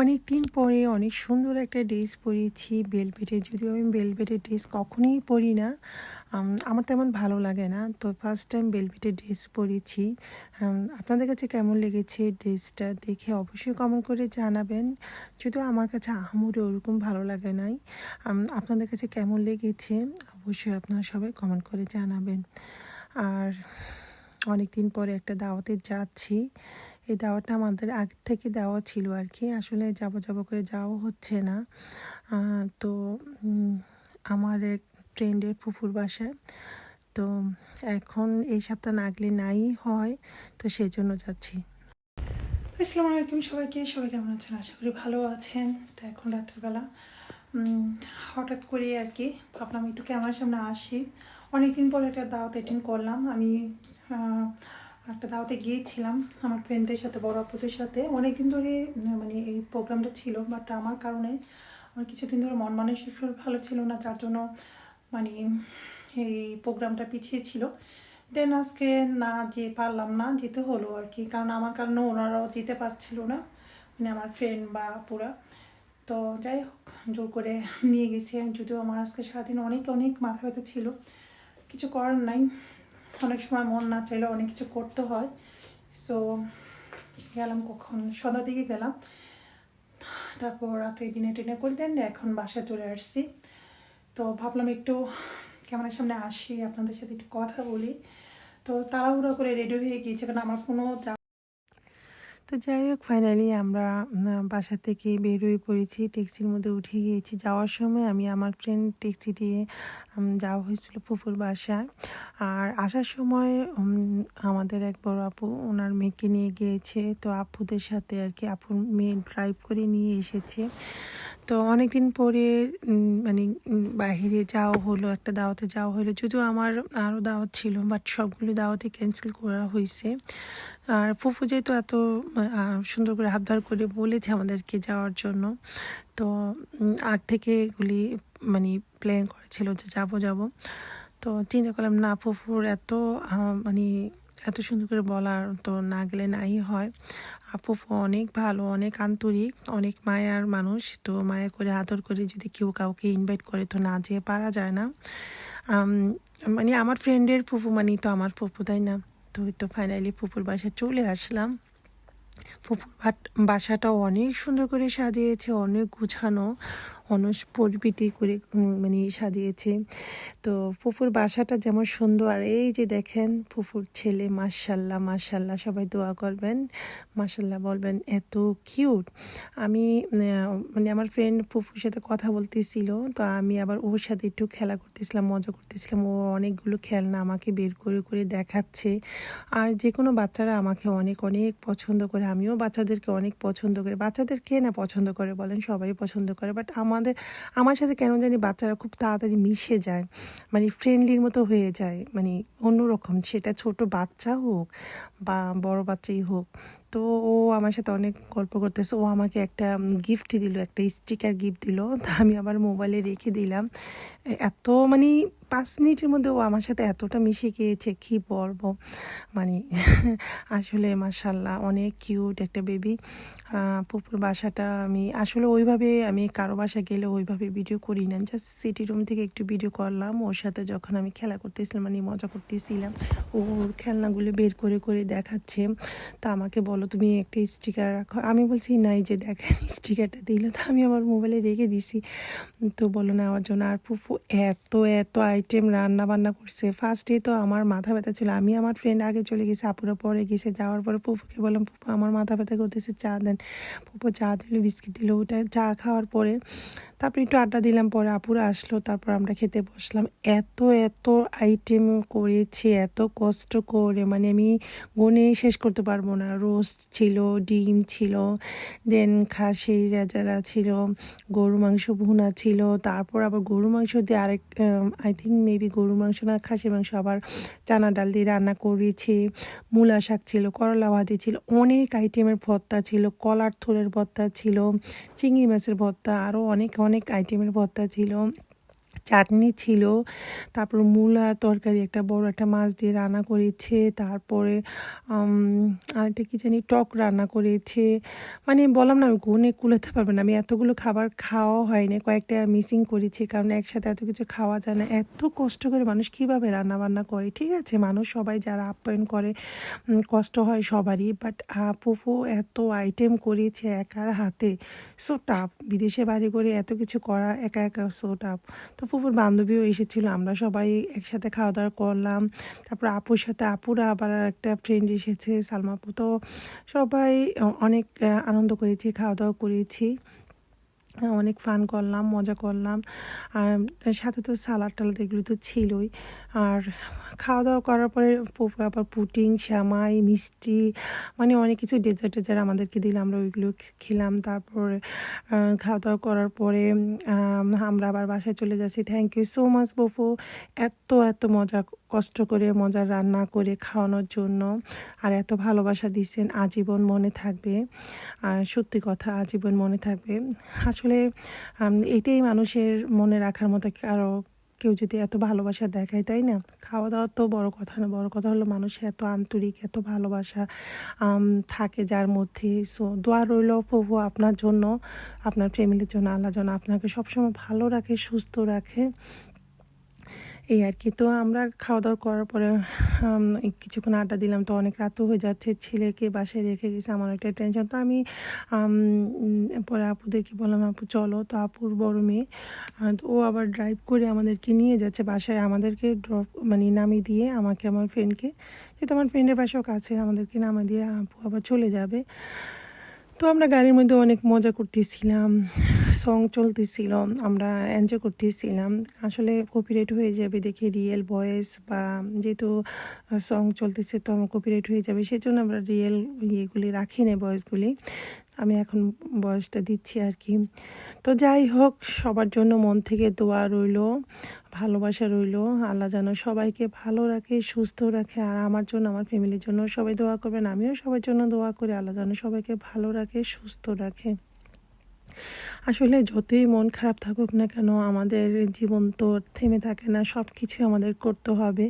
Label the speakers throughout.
Speaker 1: অনেক দিন পরে অনেক সুন্দর একটা ড্রেস পরেছি বেলভেটের। যদিও আমি বেলভেটের ড্রেস কখনোই পরি না, আমার তেমন ভালো লাগে না। তো ফার্স্ট টাইম বেলভেটের ড্রেস পরেছি। আপনাদের কাছে কেমন লেগেছে ড্রেসটা দেখে অবশ্যই কমেন্ট করে জানাবেন। যদিও আমার কাছে আহামরি ওরকম ভালো লাগে নাই। আপনাদের কাছে কেমন লেগেছে অবশ্যই আপনারা সবাই কমেন্ট করে জানাবেন। আর অনেক দিন পরে একটা দাওয়াতে যাচ্ছি। এই দাওয়াতটা আমাদের আগে থেকে দেওয়া ছিল আর কি, আসলে যাব করে যাওয়া হচ্ছে না। তো আমার এক ফ্রেন্ডের ফুফুর বাসায়, তো এখন এই সপ্তাহ না গেলে নাই হয়, তো সেই জন্য যাচ্ছি। আসসালামু আলাইকুম সবাইকে, সবাই কেমন আছেন? আশা করি ভালো আছেন। তো এখন রাত্রিবেলা হঠাৎ করে আর কি ভাবলাম একটু ক্যামেরার সামনে আসি। অনেকদিন পর একটা দাওয়াত অ্যাটেন্ড করলাম। আমি একটা দাওয়াতে গিয়েছিলাম আমার ফ্রেন্ডদের সাথে, বড় আপুদের সাথে। অনেকদিন ধরে মানে এই প্রোগ্রামটা ছিল, বাট আমার কারণে আমার কিছুদিন ধরে মন মানসিক ভালো ছিল না, যার জন্য মানে এই প্রোগ্রামটা পিছিয়ে ছিল। দেন আজকে না পারলাম না, যেতে হলো আর কি, কারণ আমার কারণে ওনারাও যেতে পারছিল না, মানে আমার ফ্রেন্ড বা পুরা। তো যাই হোক, জোর করে নিয়ে গেছি। যদিও আমার আজকে সারাদিন অনেক অনেক মাথা ব্যথা ছিল, কিছু করার নাই। অনেক সময় মন না চাইলে অনেক কিছু করতে হয়। সো গেলাম, কখন সন্ধ্যার দিকে গেলাম, তারপর রাতে ডিনার করে দেন এখন বাসায় চলে আসছি। তো ভাবলাম একটু ক্যামেরার সামনে আসি, আপনাদের সাথে একটু কথা বলি। তো তাড়াহুড়ো করে রেডি হয়ে গিয়েছে, কারণ আমার কোনো তো যাই হোক, ফাইনালি আমরা বাসা থেকে বের হয়ে পড়েছি, ট্যাক্সির মধ্যে উঠে গিয়েছি। যাওয়ার সময় আমি আমার ফ্রেন্ড ট্যাক্সি দিয়ে যাওয়া হয়েছিল ফুফুর বাসায়। আর আসার সময় আমাদের এক বড় আপু ওনার মেয়েকে নিয়ে গিয়েছে, তো আপুদের সাথে আর কি, আপুর মেয়ে ড্রাইভ করে নিয়ে এসেছে। তো অনেক দিন পরে মানে বাইরে যাওয়া হলো, একটা দাওয়াতে যাওয়া হলো। যদিও আমার আরও দাওয়াত ছিল, বাট সবগুলো দাওয়াতে ক্যান্সেল করা হয়েছে। আর ফুফু যেহেতু এত সুন্দর করে আবদার করে বলেছে আমাদেরকে যাওয়ার জন্য, তো আগ থেকে এগুলি মানে প্ল্যান করেছিল যে যাব। তো চিন্তা করলাম না, ফুফুর এত মানে এত সুন্দর করে বলার, তো না গেলে নাই হয়। আর ফুফু অনেক ভালো, অনেক আন্তরিক, অনেক মায়ার মানুষ। তো মায়া করে আদর করে যদি কেউ কাউকে ইনভাইট করে, তো না যেয়ে পারা যায় না। মানে আমার ফ্রেন্ডের ফুফু মানে তো আমার ফুফু, তাই না? তো ফাইনালি ফুফুর বাসায় চলে আসলাম। ফুফুর বাসাটাও অনেক সুন্দর করে সাজিয়েছে, অনেক গুছানো, অনেক পরিপিটি করে মানে সাজিয়েছে। তো ফুফুর বাসাটা যেমন সুন্দর, আর এই যে দেখেন ফুফুর ছেলে, মাশাল্লাহ মাশাল্লাহ, সবাই দোয়া করবেন, মাশাল্লাহ বলবেন, এত কিউট। আমি মানে আমার ফ্রেন্ড ফুফুর সাথে কথা বলতেছিল, তো আমি আবার ওর সাথে একটু খেলা করতেছিলাম, মজা করতেছিলাম। ও অনেকগুলো খেলনা আমাকে বের করে করে দেখাচ্ছে। আর যে কোনো বাচ্চারা আমাকে অনেক অনেক পছন্দ করে, আমিও বাচ্চাদেরকে অনেক পছন্দ করি। বাচ্চাদের কে না পছন্দ করে বলেন, সবাই পছন্দ করে। বাট আমার সাথে কেন জানি বাচ্চারা খুব তাড়াতাড়ি মিশে যায়, মানে ফ্রেন্ডলির মতো হয়ে যায়, মানে অন্যরকম, সেটা ছোট বাচ্চা হোক বা বড় বাচ্চাই হোক। তো ও আমার সাথে অনেক গল্প করতেছে। ও আমাকে একটা গিফট দিল, একটা স্টিকার গিফট দিল, তা আমি আবার মোবাইলে রেখে দিলাম। এত মানে 5 মিনিটের মধ্যে ও আমার সাথে এতটা মিশে গিয়েছে, কি বলবো মানে আসলে মাশাল্লাহ অনেক কিউট একটা বেবি। পুপুর বাসাটা আমি আসলে ওইভাবে, আমি কারো বাসা গেলে ওইভাবে ভিডিও করি না, জাস্ট সিটি রুম থেকে একটু ভিডিও করলাম। ওর সাথে যখন আমি খেলা করতেছিলাম, মানে মজা করতেছিলাম, ওর খেলনাগুলো বের করে করে দেখাচ্ছে। তা আমাকে বলো তুমি একটা স্টিকার রাখো, আমি বলছি নাই, যে দেখেন স্টিকারটা দিল, তো আমি আমার মোবাইলে রেখে দিছি। তো বলো নেওয়ার জন্য। আর ফুফু এত এত আইটেম রান্না বান্না করছে। ফার্স্টে তো আমার মাথা ব্যথা ছিল, আমি আমার ফ্রেন্ড আগে চলে গেছি, আপুরা পরে গেছে। যাওয়ার পরে ফুফুকে বললাম, ফুফু আমার মাথা ব্যথা করতেছে, চা দেন। ফুফু চা দিল, বিস্কিট দিল। ওটা চা খাওয়ার পরে তারপরে একটু আড্ডা দিলাম, পরে আপুরা আসলো, তারপর আমরা খেতে বসলাম। এত এত আইটেম করেছি, এত কষ্ট করে, মানে আমি গুনে শেষ করতে পারবো না। রোস্ট ছিল, ডিম ছিল, দেন খাসির রেজালা ছিল, গরু মাংস ভুনা ছিল, তারপর আবার গরু মাংস দিয়ে আরেক, আই থিঙ্ক মেবি গরু মাংস না খাসির মাংস, আবার চানা ডাল দিয়ে রান্না করেছি। মূলা শাক ছিল, করলা ভাজি ছিল, অনেক আইটেমের ভর্তা ছিল, কলার থোড়ের ভর্তা ছিল, চিংড়ি মাছের ভর্তা, আরও অনেক অনেক আইটেমের ভর্তা ছিল। চাটনি ছিল, তারপর মূলা তরকারি একটা বড় একটা মাছ দিয়ে রান্না করেছে, তারপরে আরেকটা কী জানি টক রান্না করেছে। মানে বললাম না, আমি গুণে কুলাতে পারবো না, আমি এতগুলো খাবার খাওয়া হয়নি, কয়েকটা মিসিং করেছি, কারণ একসাথে এত কিছু খাওয়া যায় না। এত কষ্ট করে মানুষ কীভাবে রান্না বান্না করে, ঠিক আছে, মানুষ সবাই যারা আপ্যায়ন করে কষ্ট হয় সবারই, বাট ফুফু এত আইটেম করেছে একার হাতে, সো টাফ। বিদেশে বাড়ি করে এত কিছু করা একা একা সো টাফ। তো ফুফুর বান্ধবীও এসেছিলো, আমরা সবাই একসাথে খাওয়া দাওয়া করলাম। তারপর আপুর সাথে আপুরা আবার একটা ফ্রেন্ড এসেছে সালমা আপু, তো সবাই অনেক আনন্দ করেছি, খাওয়া দাওয়া করেছি, অনেক ফান করলাম, মজা করলাম। আর সাথে তো সালাড টালাদ এগুলো তো ছিলই। আর খাওয়া দাওয়া করার পরে ফুফু আবার পুডিং, শ্যামাই, মিষ্টি, মানে অনেক কিছু ডেজার্ট আমাদেরকে দিলে আমরা ওইগুলো খেলাম। তারপরে খাওয়া দাওয়া করার পরে আমরা আবার বাসায় চলে যাচ্ছি। থ্যাংক ইউ সো মাচ ফুফু, এত এত মজা কষ্ট করে মজার রান্না করে খাওয়ানোর জন্য, আর এত ভালোবাসা দিচ্ছেন, আজীবন মনে থাকবে। সত্যি কথা, আজীবন মনে থাকবে। আসলে এটাই মানুষের মনে রাখার মতো, কারো কেউ যদি এত ভালোবাসা দেখায়, তাই না? খাওয়া দাওয়া তো বড় কথা না, বড় কথা হলো মানুষের এত আন্তরিক, এত ভালোবাসা থাকে যার মধ্যে। সো দোয়া রইল ফুফু আপনার জন্য, আপনার ফ্যামিলির জন্য, আল্লাহ যেন আপনাকে সবসময় ভালো রাখে, সুস্থ রাখে, এই আর কি। তো আমরা খাওয়া দাওয়া করার পরে কিছুক্ষণ আড্ডা দিলাম, তো অনেক রাতও হয়ে যাচ্ছে, ছেলেকে বাসায় রেখে গেছে, আমার একটা টেনশন। তো আমি পরে আপুদেরকে বললাম আপু চলো, তো আপুর বড় মেয়ে, ও আবার ড্রাইভ করে আমাদেরকে নিয়ে যাচ্ছে বাসায়, আমাদেরকে ড্রপ মানে নামিয়ে দিয়ে আমাকে আমার ফ্রেন্ডকে, যেহেতু আমার ফ্রেন্ডের বাসাও কাছে, আমাদেরকে নামিয়ে দিয়ে আপু আবার চলে যাবে। তো আমরা গাড়ির মধ্যে অনেক মজা করতেছিলাম, সং চলতেছিল, আমরা এনজয় করতেছিলাম। আসলে কপিরাইট হয়ে যাবে দেখে রিয়েল ভয়েস, বা যেহেতু সং চলতেছে তো আমার কপিরাইট হয়ে যাবে, সেই জন্য আমরা রিয়েল ইয়েগুলি রাখি না, ভয়েসগুলি। আমি এখন বয়সটা দিচ্ছি আর কি। তো যাই হোক, সবার জন্য মন থেকে দোয়া রইল, ভালোবাসা রইল, আল্লাহ যেন সবাইকে ভালো রাখে, সুস্থ রাখে। আর আমার জন্য, আমার ফ্যামিলির জন্য সবাই দোয়া করবেন, আমিও সবার জন্য দোয়া করি, আল্লাহ যেন সবাইকে ভালো রাখে, সুস্থ রাখে। আসলে যতই মন খারাপ থাকুক না কেন, আমাদের জীবন তো থেমে থাকে না, সব কিছু আমাদের করতে হবে।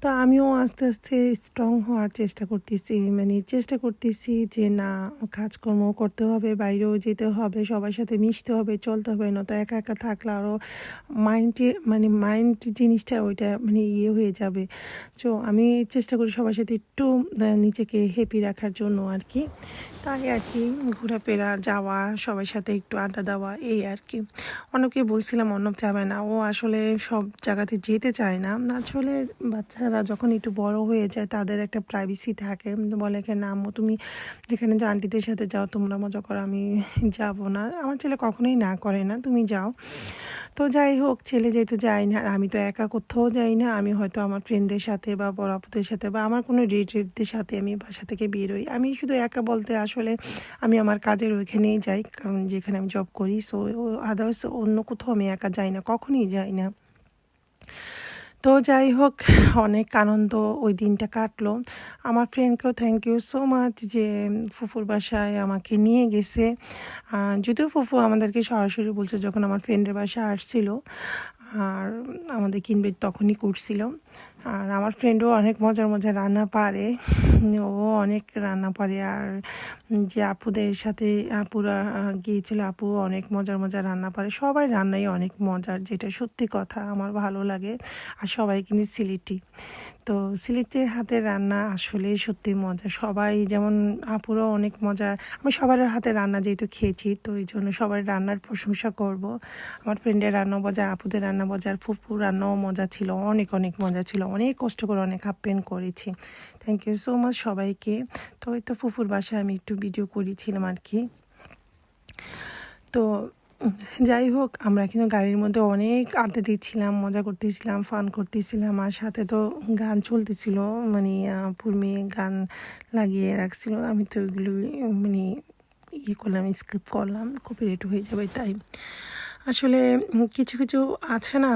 Speaker 1: তো আমিও আস্তে আস্তে স্ট্রং হওয়ার চেষ্টা করতেছি, মানে চেষ্টা করতেছি যে না, কাজকর্ম করতে হবে, বাইরেও যেতে হবে, সবার সাথে মিশতে হবে, চলতে হবে, না তো একা একা থাকলে আরও মাইন্ড জিনিসটা ওইটা মানে হয়ে যাবে। সো আমি চেষ্টা করি সবার সাথে একটু নিজেকে হ্যাপি রাখার জন্য আর কি। তাই আর কি, ঘোরাফেরা, যাওয়া, সবার সাথে একটু আড্ডা দেওয়া, এই আর কি। অনেকে বলছিলাম অর্ণব যাবে না, ও আসলে সব জায়গাতে যেতে চায় না। আসলে বাচ্চারা যখন একটু বড় হয়ে যায় তাদের একটা প্রাইভেসি থাকে, বলে কি না আম্মু তুমি যেখানে যে আন্টিদের সাথে যাও, তোমরা মজা করো, আমি যাব না। আমার ছেলে কখনোই না করে না, তুমি যাও। তো যাই হোক, ছেলে যেহেতু যায় না, আর আমি তো একা কোথাও যাই না, আমি হয়তো আমার ফ্রেন্ডদের সাথে বা বড় আপুদের সাথে বা আমার কোনো রিলেটিভদের সাথে আমি বাসা থেকে বেরোই। আমি শুধু একা বলতে আসলে আমি আমার কাজের ওইখানেই যাই, কারণ যেখানে আমি জব করি। সো আদার্স অন্য কোথাও আমি একা যাই না, কখনই যাই না। তো যাই হোক, অনেক আনন্দ ওই দিনটা কাটলো। আমার ফ্রেন্ডকেও থ্যাংক ইউ সো মাচ যে ফুফুর বাসায় আমাকে নিয়ে গেছে। যদিও ফুফু আমাদেরকে সরাসরি বলছে যখন আমার ফ্রেন্ডের বাসায় আসছিল, আর আমাদের কিনবে তখনই করছিল। আর আমার ফ্রেন্ডও অনেক মজার মজার রান্না পারে, ও অনেক রান্না পারে। আর যে আপুদের সাথে আপুরা গিয়েছিল, আপু অনেক মজার মজার রান্না পারে, সবাই রান্নাই অনেক মজার, যেটা সত্যি কথা, আমার ভালো লাগে। আর সবাই কিন্তু সিলেটি, তো সিলেটের হাতের রান্না আসলে সত্যি মজা। সবাই যেমন আপুরও অনেক মজার, আমি সবার হাতে রান্না যেহেতু খেয়েছি, তো এই জন্য সবার রান্নার প্রশংসা করব। আমার ফ্রেন্ডের রান্না মজা, আপুদের রান্না মজার, ফুফুর রান্নাও মজা ছিল, অনেক অনেক মজা ছিল, অনেক কষ্ট করে অনেক আপ্যায়ন করেছি। থ্যাংক ইউ সো মাচ সবাইকে। তো ওই তো ফুফুর বাসায় আমি একটু ভিডিও করেছিলাম আর কি। তো যাই হোক, আমরা কিন্তু গাড়ির মধ্যে অনেক আড্ডা দিচ্ছিলাম, মজা করতেছিলাম, ফান করতেছিলাম, আর সাথে তো গান চলতেছিল, মানে আপুর মেয়ে গান লাগিয়ে রাখছিল। আমি তো ওইগুলো মানে করলাম, স্কিপ করলাম, কপিরাইট হয়ে যাবে তাই। আসলে কিছু কিছু আছে না,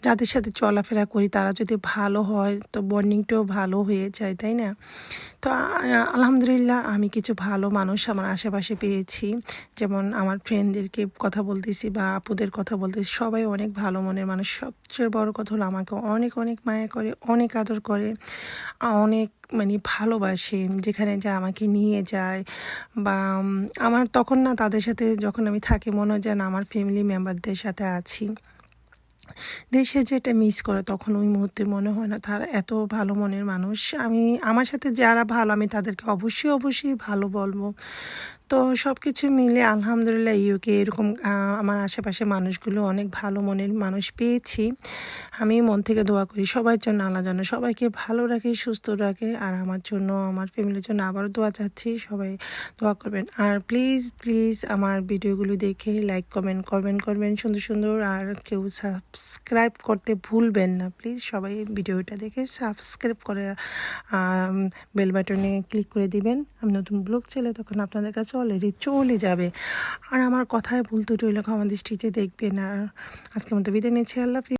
Speaker 1: যাদের সাথে চলাফেরা করি তারা যদি ভালো হয় তো বন্ডিংটাও ভালো হয়ে যায়, তাই না? তো আলহামদুলিল্লাহ আমি কিছু ভালো মানুষ আমার আশেপাশে পেয়েছি, যেমন আমার ফ্রেন্ডদেরকে কথা বলতেছি বা আপুদের কথা বলতেছি, সবাই অনেক ভালো মনের মানুষ। সবচেয়ে বড় কথা হলো আমাকে অনেক অনেক মায়া করে, অনেক আদর করে, অনেক মানে ভালোবাসে, যেখানে যা আমাকে নিয়ে যায় বা আমার তখন না তাদের সাথে যখন আমি থাকি মনে হয় যেন আমার ফ্যামিলি মেম্বারদের সাথে আছি। দেশে যেটা মিস করে তখন ওই মুহূর্তে মনে হয় না, তারা এত ভালো মনের মানুষ। আমি আমার সাথে যারা ভালো আমি তাদেরকে অবশ্যই অবশ্যই ভালো বলবো। তো সব কিছু মিলে আলহামদুলিল্লাহ ইউকে এরকম আমার আশেপাশে মানুষগুলো অনেক ভালো মনের মানুষ পেয়েছি। আমি মন থেকে দোয়া করি সবার জন্য, আল্লাহ যেন সবাইকে ভালো রাখে, সুস্থ রাখে। আর আমার জন্য, আমার ফ্যামিলির জন্য আবারও দোয়া চাচ্ছি, সবাই দোয়া করবেন। আর প্লিজ প্লিজ আমার ভিডিওগুলো দেখে লাইক করবেন সুন্দর সুন্দর। আর কেউ সাবস্ক্রাইব করতে ভুলবেন না প্লিজ। সবাই ভিডিওটা দেখে সাবস্ক্রাইব করে বেল বাটনে ক্লিক করে দিবেন। আমি নতুন ব্লগ ছেলে তখন আপনাদের কাছে অলরেডি চলে যাবে। আর আমার কথায় ভুল ত্রুটি হলে ক্ষমা দৃষ্টিতে দেখবেন। আর আজকের মতো বিদায় নিচ্ছি, আল্লাহ হাফেজ।